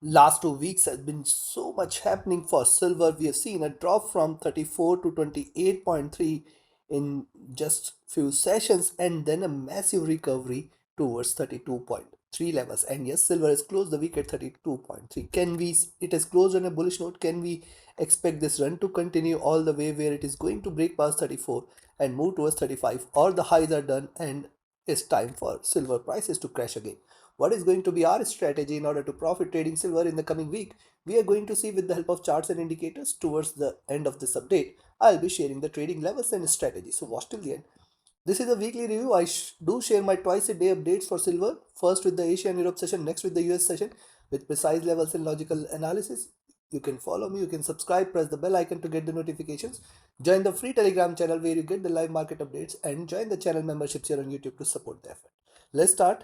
Last 2 weeks has been so much happening for silver. We have seen a drop from 34 to 28.3 in just few sessions, and then a massive recovery towards 32.3 levels. And yes, silver has closed the week at 32.3. Can we, it has closed on a bullish note? Can we expect this run to continue all the way where it is going to break past 34 and move towards 35, or the highs are done and it's time for silver prices to crash again? What is going to be our strategy in order to profit trading silver in the coming week? We are going to see with the help of charts and indicators. Towards the end of this update, I'll be sharing the trading levels and strategy. So watch till the end. This is a weekly review. I do share my twice a day updates for silver. First with the Asia and Europe session, next with the US session with precise levels and logical analysis. You can follow me, you can subscribe, press the bell icon to get the notifications. Join the free Telegram channel where you get the live market updates, and join the channel memberships here on YouTube to support the effort. Let's start.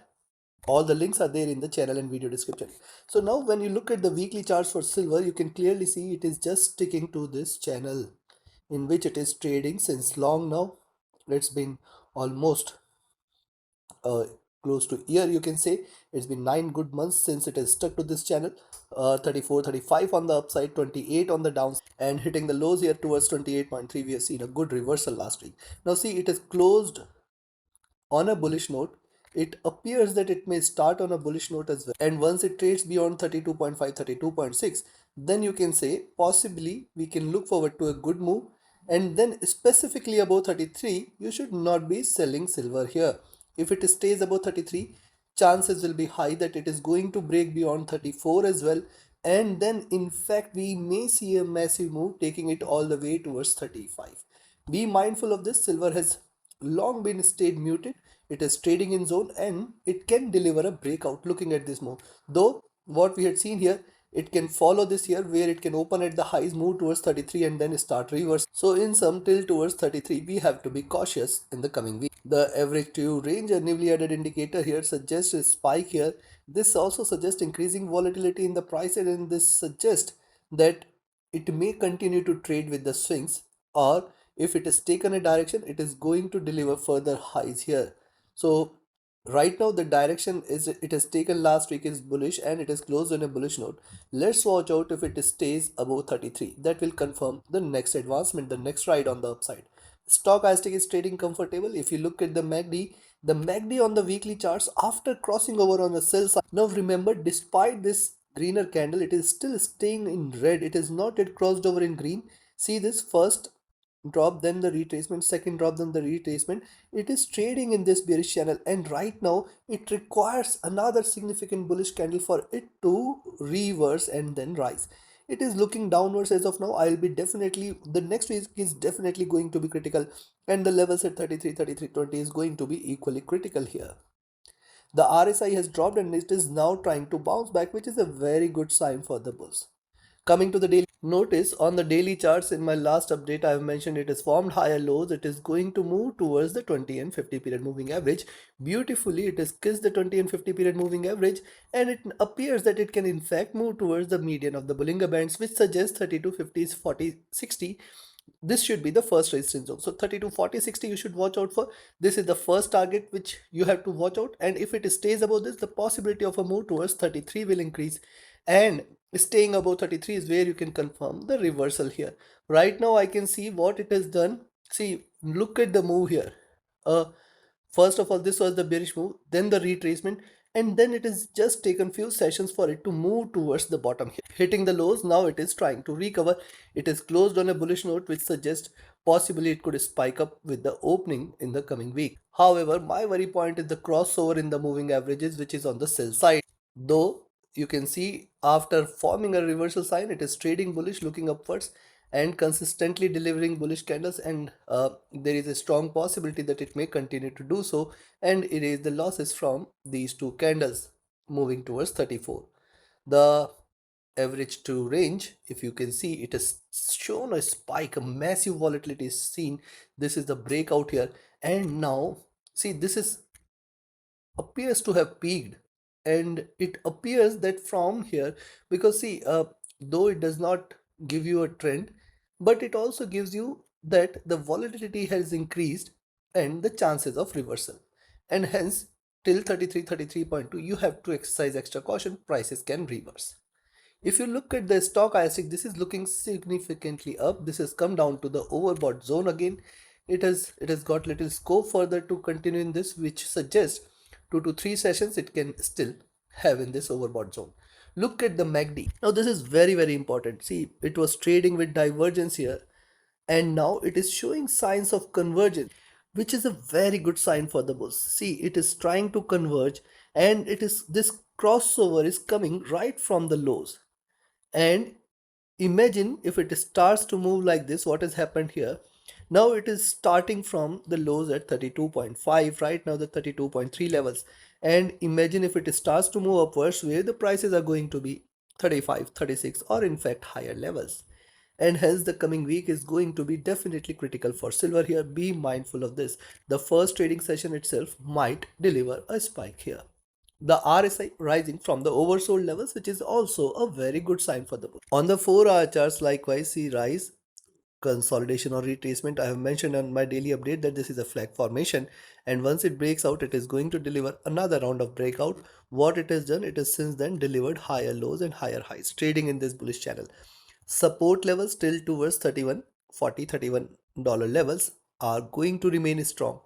All the links are there in the channel and video description. So now when you look at the weekly charts for silver, you can clearly see it is just sticking to this channel in which it is trading since long now. It's been almost uh, close to a year, you can say. It's been 9 good months since it has stuck to this channel. 34, 35 on the upside, 28 on the downside, and hitting the lows here towards 28.3. We have seen a good reversal last week. Now see, it is closed on a bullish note. It appears that it may start on a bullish note as well. And once it trades beyond 32.5, 32.6, then you can say possibly we can look forward to a good move. And then specifically above 33, you should not be selling silver here. If it stays above 33, chances will be high that it is going to break beyond 34 as well. And then in fact, we may see a massive move taking it all the way towards 35. Be mindful of this. Silver has long been stayed muted. It is trading in zone and it can deliver a breakout. Looking at this move, though what we had seen here, it can follow this here where it can open at the highs, move towards 33 and then start reverse. So in some till towards 33, we have to be cautious in the coming week. The average to range, a newly added indicator here, suggests a spike here. This also suggests increasing volatility in the price, and this suggests that it may continue to trade with the swings, or if it is taken a direction, it is going to deliver further highs here. So right now the direction is, it has taken last week is bullish and it is closed on a bullish note. Let's watch out if it stays above 33. That will confirm the next advancement, the next ride on the upside. Stochastic is trading comfortable. If you look at the MACD on the weekly charts after crossing over on the sell side. Now remember, despite this greener candle, it is still staying in red. It is not yet crossed over in green. See this first drop, then the retracement, second drop, then the retracement. It is trading in this bearish channel, and right now it requires another significant bullish candle for it to reverse and then rise. It is looking downwards as of now. I'll be definitely, the next week is definitely going to be critical, and the levels at 33, 33.20 is going to be equally critical here. The RSI has dropped and it is now trying to bounce back, which is a very good sign for the bulls. Coming to the daily, notice on the daily charts, in my last update I have mentioned it has formed higher lows. It is going to move towards the 20 and 50 period moving average. Beautifully, it has kissed the 20 and 50 period moving average, and it appears that it can in fact move towards the median of the Bollinger Bands, which suggests 32, 50, 40, 60. This should be the first resistance zone. So 32, 40, 60 you should watch out for. This is the first target which you have to watch out, and if it stays above this, the possibility of a move towards 33 will increase, and staying above 33 is where you can confirm the reversal here. Right now I can see what it has done. See, look at the move here. uh First of all, this was the bearish move, then the retracement, and then it is just taken few sessions for it to move towards the bottom here, hitting the lows. Now it is trying to recover. It is closed on a bullish note, which suggests possibly it could spike up with the opening in the coming week. However, my worry point is the crossover in the moving averages, which is on the sell side. Though you can see after forming a reversal sign, it is trading bullish, looking upwards and consistently delivering bullish candles, and there is a strong possibility that it may continue to do so and erase the losses from these two candles moving towards 34. The average to range, if you can see, it has shown a spike, a massive volatility is seen. This is the breakout here, and now see, this is appears to have peaked, and it appears that from here, because see, though it does not give you a trend, but it also gives you that the volatility has increased and the chances of reversal, and hence till 33, 33.2 you have to exercise extra caution. Prices can reverse. If you look at the stochastic, this is looking significantly up. This has come down to the overbought zone again. It has got little scope further to continue in this, which suggests 2 to 3 sessions it can still have in this overbought zone. Look at the MACD. Now this is very very important. See, it was trading with divergence here, and now it is showing signs of convergence, which is a very good sign for the bulls. See, it is trying to converge, and it is this crossover is coming right from the lows. And imagine if it starts to move like this, what has happened here. Now it is starting from the lows at 32.5, right now the 32.3 levels. And imagine if it starts to move upwards, where the prices are going to be 35, 36, or in fact higher levels. And hence the coming week is going to be definitely critical for silver here. Be mindful of this. The first trading session itself might deliver a spike here. The RSI rising from the oversold levels, which is also a very good sign for the book. On the 4-hour charts, likewise, see rise, consolidation or retracement. I have mentioned on my daily update that this is a flag formation, and once it breaks out, it is going to deliver another round of breakout. What it has done, it has since then delivered higher lows and higher highs, trading in this bullish channel. Support levels still towards 31.40, $31 levels are going to remain strong.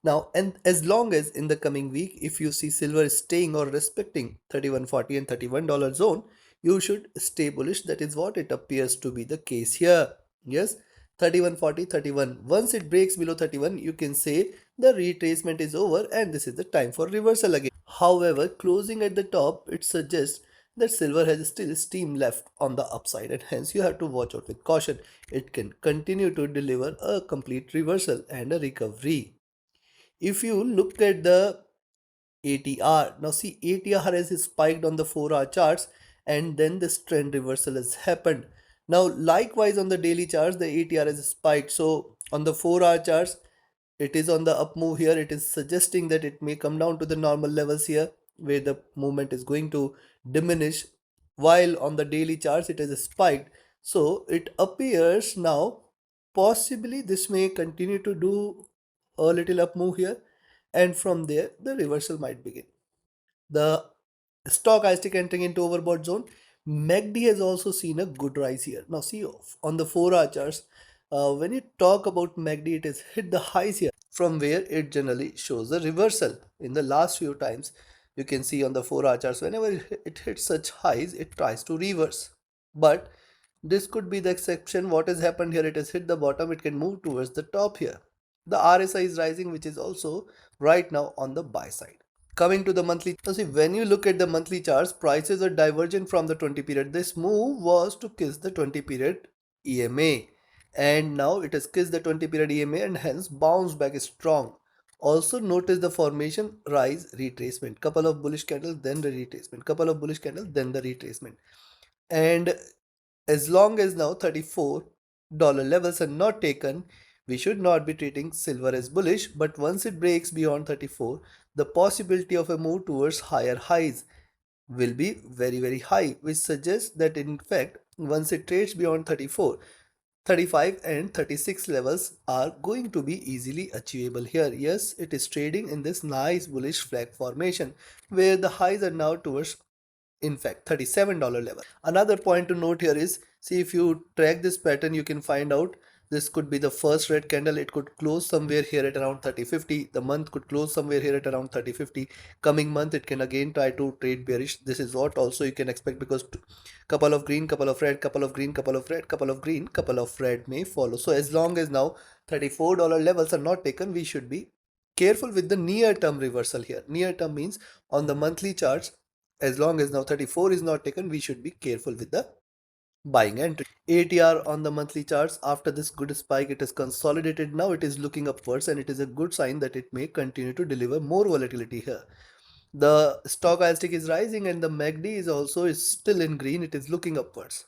Now, and as long as in the coming week, if you see silver staying or respecting 31.40 and $31 zone, you should stay bullish. That is what it appears to be the case here. Yes, 31.40, 31. Once it breaks below 31, you can say the retracement is over and this is the time for reversal again. However, closing at the top, it suggests that silver has still steam left on the upside, and hence you have to watch out with caution. It can continue to deliver a complete reversal and a recovery. If you look at the ATR, now see ATR has spiked on the 4-hour charts, and then this trend reversal has happened. Now likewise on the daily charts, the ATR has spiked. So on the 4-hour charts, it is on the up move here. It is suggesting that it may come down to the normal levels here, where the movement is going to diminish, while on the daily charts it has spiked. So it appears now possibly this may continue to do a little up move here, and from there the reversal might begin. The stochastic entering into overbought zone. MACD has also seen a good rise here. Now see on the 4-hour charts, when you talk about MACD, it has hit the highs here, from where it generally shows a reversal. In the last few times, you can see on the 4-hour charts, whenever it hits such highs, it tries to reverse. But this could be the exception. What has happened here, it has hit the bottom, it can move towards the top here. The RSI is rising, which is also right now on the buy side. Coming to the monthly, see, when you look at the monthly charts, prices are divergent from the 20 period. This move was to kiss the 20 period EMA, and now it has kissed the 20 period EMA and hence bounce back strong. Also notice the formation rise retracement, couple of bullish candles, then the retracement, couple of bullish candles, then the retracement. And as long as now $34 levels are not taken, we should not be treating silver as bullish. But once it breaks beyond 34, the possibility of a move towards higher highs will be very very high, which suggests that in fact once it trades beyond 34, 35 and 36 levels are going to be easily achievable here. Yes, it is trading in this nice bullish flag formation, where the highs are now towards in fact $37 level. Another point to note here is, see, if you track this pattern, you can find out this could be the first red candle. It could close somewhere here at around 30.50. The month could close somewhere here at around 30.50. Coming month it can again try to trade bearish. This is what also you can expect, because couple of green, couple of red, couple of green, couple of red, couple of green, couple of red may follow. So as long as now $34 levels are not taken, we should be careful with the near term reversal here. Near term means on the monthly charts, as long as now 34 is not taken, we should be careful with the buying entry. ATR on the monthly charts, after this good spike, it is consolidated. Now it is looking upwards, and it is a good sign that it may continue to deliver more volatility here. The stochastic is rising, and the MACD is also still in green. It is looking upwards.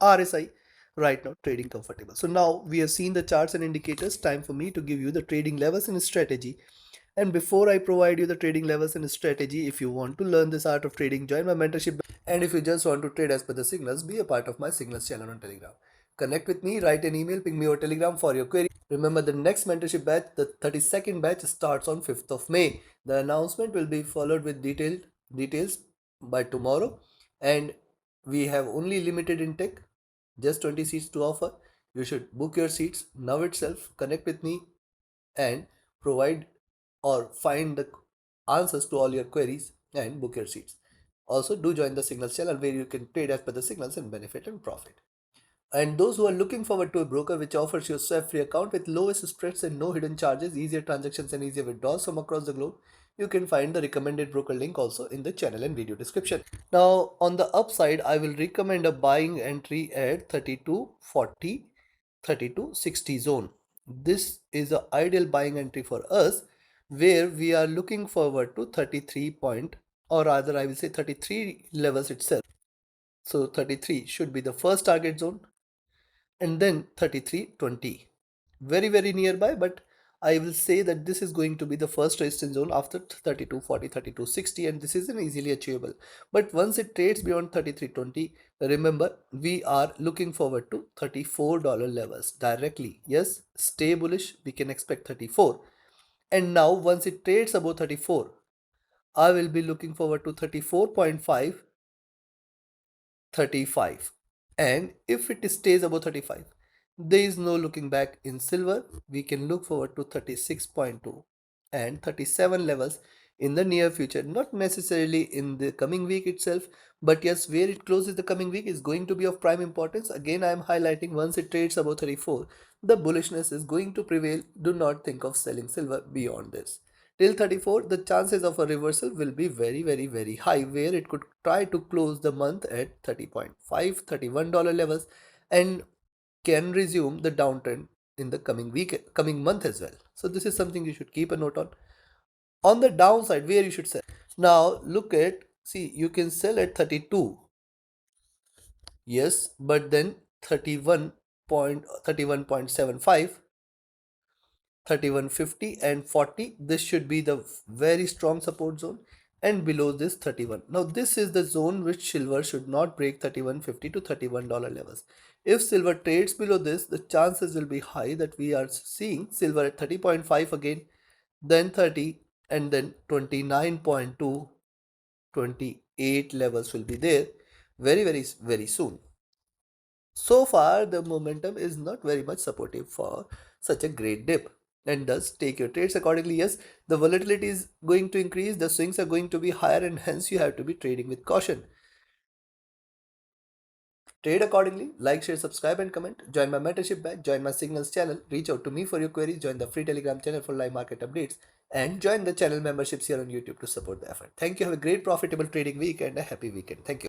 RSI right now trading comfortable. So now we have seen the charts and indicators. Time for me to give you the trading levels and strategy. And before I provide you the trading levels and strategy, if you want to learn this art of trading, join my mentorship. And if you just want to trade as per the signals, be a part of my signals channel on Telegram. Connect with me, write an email, ping me or Telegram for your query. Remember, the next mentorship batch, the 32nd batch, starts on 5th of May. The announcement will be followed with details by tomorrow. And we have only limited intake, just 20 seats to offer. You should book your seats now itself, connect with me and provide or find the answers to all your queries and book your seats. Also, do join the signals channel where you can trade as per the signals and benefit and profit. And those who are looking forward to a broker which offers you a swap-free account with lowest spreads and no hidden charges, easier transactions and easier withdrawals from across the globe, you can find the recommended broker link also in the channel and video description. Now, on the upside, I will recommend a buying entry at 32.40, 32.60 zone. This is an ideal buying entry for us where we are looking forward to 33 point, or rather I will say 33 levels itself. So 33 should be the first target zone and then 33.20, very nearby, but I will say that this is going to be the first resistance zone after 32.40, 32.60, and this is an easily achievable. But once it trades beyond 33.20, remember we are looking forward to $34 levels directly. Yes, stay bullish, we can expect 34. And now once it trades above 34, I will be looking forward to 34.5, 35, and if it stays above 35, there is no looking back in silver. We can look forward to 36.2 and 37 levels in the near future, not necessarily in the coming week itself, but yes, where it closes the coming week is going to be of prime importance. Again, I am highlighting, once it trades above 34, the bullishness is going to prevail. Do not think of selling silver beyond this. Till 34, the chances of a reversal will be very high, where it could try to close the month at 30.5, $31 levels and can resume the downtrend in the coming month as well. So this is something you should keep a note on. On the downside, where you should sell. Now look at, see, you can sell at 32. Yes, but then 31.75, 31.50 and 40, this should be the very strong support zone, and below this 31. Now this is the zone which silver should not break, 31.50 to $31 levels. If silver trades below this, the chances will be high that we are seeing silver at 30.5 again, then 30, and then 29.2, 28 levels will be there very soon. So far, the momentum is not very much supportive for such a great dip, and thus take your trades accordingly. Yes, the volatility is going to increase, the swings are going to be higher, and hence you have to be trading with caution. Trade accordingly, like, share, subscribe, and comment. Join my mentorship batch, join my signals channel, reach out to me for your queries, join the free Telegram channel for live market updates, and join the channel memberships here on YouTube to support the effort. Thank you. Have a great profitable trading week and a happy weekend. Thank you.